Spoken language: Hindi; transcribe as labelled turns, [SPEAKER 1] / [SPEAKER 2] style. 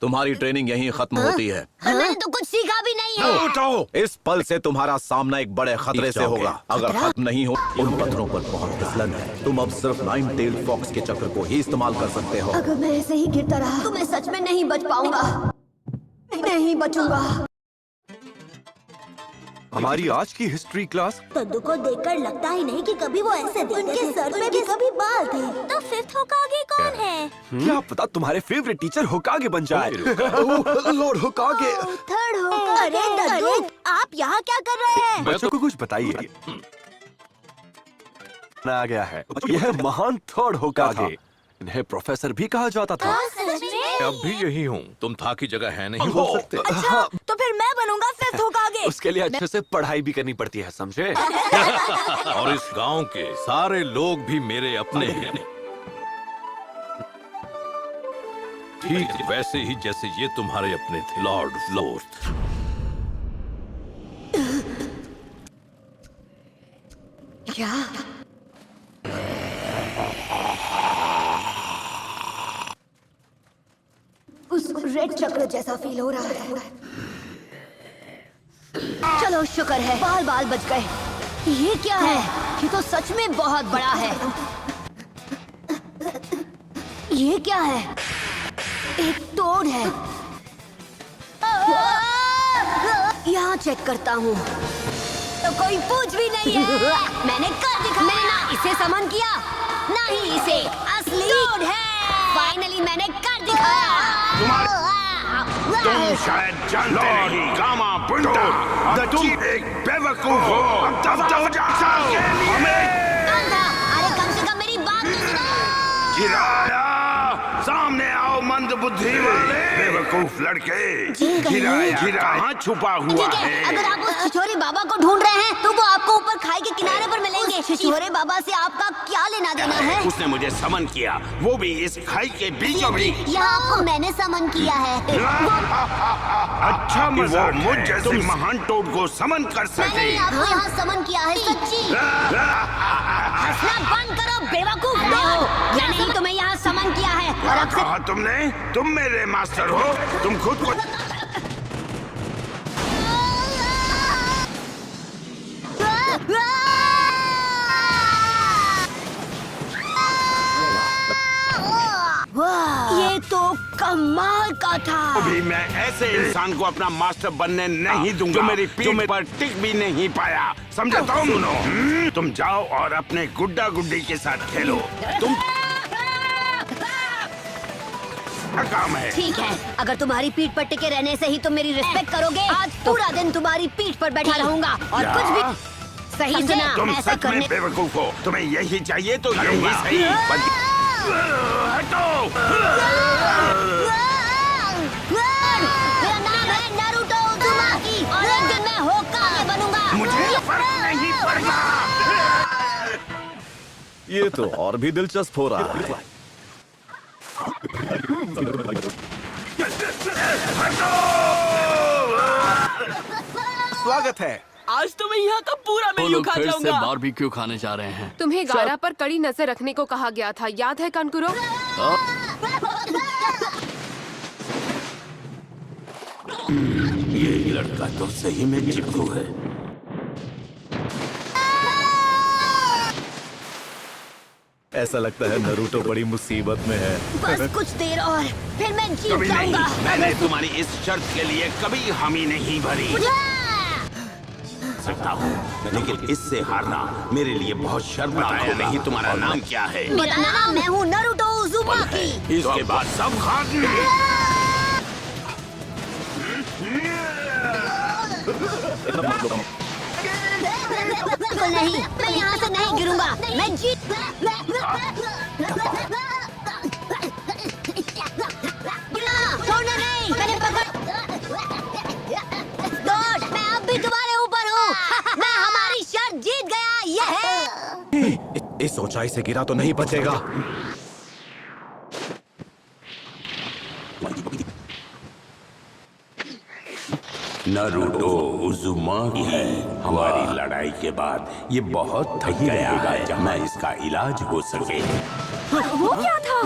[SPEAKER 1] तुम्हारी ट्रेनिंग यहीं खत्म होती है।
[SPEAKER 2] मैंने तो कुछ सीखा भी नहीं है।
[SPEAKER 1] उठाओ, इस पल से तुम्हारा सामना एक बड़े खतरे से होगा। अगर खत्म नहीं हो, उन पत्थरों पर बहुत फिसलन है। तुम अब सिर्फ 9 टेल्ड फॉक्स के चक्र को ही इस्तेमाल कर सकते हो।
[SPEAKER 2] अगर मैं ऐसे ही गिरता रहा तो मैं सच में नहीं बच पाऊंगा। नहीं बचूंगा।
[SPEAKER 3] हमारी आज की हिस्ट्री क्लास
[SPEAKER 4] कद्दू को देखकर लगता ही नहीं कि कभी वो ऐसे थे। उनके सर में भी कभी बाल थे। तो फिफ्थ होकागे कौन है?
[SPEAKER 3] क्या पता तुम्हारे फेवरेट टीचर होकागे बन जाए। लॉर्ड होकागे।
[SPEAKER 4] थर्ड होकागे। अरे दद्दू, आप यहाँ क्या कर रहे हैं?
[SPEAKER 3] बच्चों को कुछ बताइए। आ गया है, यह महान थर्ड होकागे। इन्हें प्रोफेसर भी कहा जाता था।
[SPEAKER 5] अब भी यही हूँ। तुम था की जगह है नहीं
[SPEAKER 3] हो सकते।
[SPEAKER 4] अच्छा, तो फिर मैं बनूंगा फिफ्थ होकागे।
[SPEAKER 3] उसके लिए अच्छे से पढ़ाई भी करनी पड़ती है, समझे?
[SPEAKER 5] और इस गांव के सारे लोग भी मेरे अपने हैं। ठीक वैसे ही जैसे ये तुम्हारे अपने थे, लॉर्ड फ्लोर्थ।
[SPEAKER 2] क्या? उस रेड चक्र जैसा फील हो रहा है। चलो शुक्र है, बाल बाल बच गए। ये क्या है? ये तो सच में बहुत बड़ा है। ये क्या है? एक तोड़ है। यहाँ चेक करता हूँ तो कोई पूछ भी नहीं है। मैंने कर दिखाया। मैंने ना इसे समन किया, ना ही इसे। असली तोड़ है। फाइनली मैंने कर दिखाया।
[SPEAKER 6] तुम शायद जानते नहीं गामा बुंडा, तुम एक बेवकूफ हो। हमें
[SPEAKER 2] अरे कम से कम मेरी बात तो सुनो।
[SPEAKER 6] गिराया, सामने आओ मंद बुद्धि वाले बेवकूफ लड़के। गिराया कहाँ छुपा हुआ
[SPEAKER 2] ठीक है,
[SPEAKER 6] है?
[SPEAKER 2] अगर आप उस छिछोरे बाबा को ढूंढ रहे हैं तो वो आपको ऊपर खाई के किनारे पर मिलेंगे। छिछोरे बाबा से आपका क्या लेना देना है?
[SPEAKER 6] उसने मुझे समन किया, वो भी इस खाई के बीचों बीच।
[SPEAKER 2] यहाँ आपको मैंने समन किया है।
[SPEAKER 6] अच्छा मजाक, मुझ जैसे महान टोड को समन कर
[SPEAKER 2] मैंने
[SPEAKER 6] सके।
[SPEAKER 2] ही आपको यहाँ समन किया है, सच्ची। हंसना बंद करो बेवकूफ। मैंने ही तुम्हें यहाँ समन किया है और अब से
[SPEAKER 6] कहा तुमने? तुम मेरे मास्टर हो, तुम खुद को
[SPEAKER 2] ये तो कमाल का था।
[SPEAKER 6] अभी मैं ऐसे इंसान को अपना मास्टर बनने नहीं दूंगा जो मेरी पीठ पर टिक भी नहीं पाया, समझे तुम? तुम जाओ और अपने गुड्डा गुड्डी के साथ खेलो। तुम क्या काम है?
[SPEAKER 2] ठीक है, अगर तुम्हारी पीठ पर टिके रहने से ही तुम मेरी रिस्पेक्ट करोगे, आज पूरा दिन तुम्हारी पीठ पर बैठा रहूंगा और
[SPEAKER 6] क्या?
[SPEAKER 2] कुछ भी सही सुना।
[SPEAKER 6] तुम
[SPEAKER 2] ऐसा
[SPEAKER 6] सच में
[SPEAKER 2] करने
[SPEAKER 6] बेवकूफ हो। तुम्हें यही चाहिए तो यही सही। हटो!
[SPEAKER 2] मेरा नाम है नारुतो उज़ुमाकी और एक दिन मैं होकागे बनूंगा।
[SPEAKER 6] मुझे फर्क नहीं पड़ता।
[SPEAKER 1] ये तो और भी दिलचस्प हो रहा है।
[SPEAKER 3] स्वागत है।
[SPEAKER 7] आज तो मैं यहाँ का पूरा मेन्यू खा
[SPEAKER 5] फिर से
[SPEAKER 7] जाऊंगा।
[SPEAKER 5] बारबेक्यू खाने जा रहे हैं।
[SPEAKER 8] तुम्हें गारा पर कड़ी नजर रखने को कहा गया था, याद है कानकुरो?
[SPEAKER 6] ये लड़का तो सही में चिपकू है।
[SPEAKER 1] ऐसा लगता है नरूटो बड़ी मुसीबत में है।
[SPEAKER 2] बस कुछ देर और फिर मैं जीत
[SPEAKER 6] कभी नहीं,
[SPEAKER 2] जाऊंगा।
[SPEAKER 6] मैंने तुम्हारी इस शर्त के लिए कभी हामी नहीं भरी सकता हूँ, लेकिन इससे हारना मेरे लिए बहुत शर्मनाक होगा। नहीं, तुम्हारा नाम क्या है?
[SPEAKER 2] मेरा नाम, मैं हूँ नारुतो उज़ुमाकी।
[SPEAKER 6] इसके बाद सब खाते।
[SPEAKER 2] बिल्कुल नहीं, मैं यहाँ से नहीं गिरूंगा। मैं जीत छोड़ना नहीं, मैंने पकड़। दौड़, मैं अब भी तुम्हारे ऊपर हूँ। मैं हमारी शर्त जीत गया। ये है।
[SPEAKER 1] इस ऊंचाई से गिरा तो नहीं बचेगा।
[SPEAKER 6] नारुतो उज़ुमाकी हमारी लड़ाई के बाद ये बहुत थक गया है। मैं इसका इलाज हो सके।
[SPEAKER 8] वो क्या था?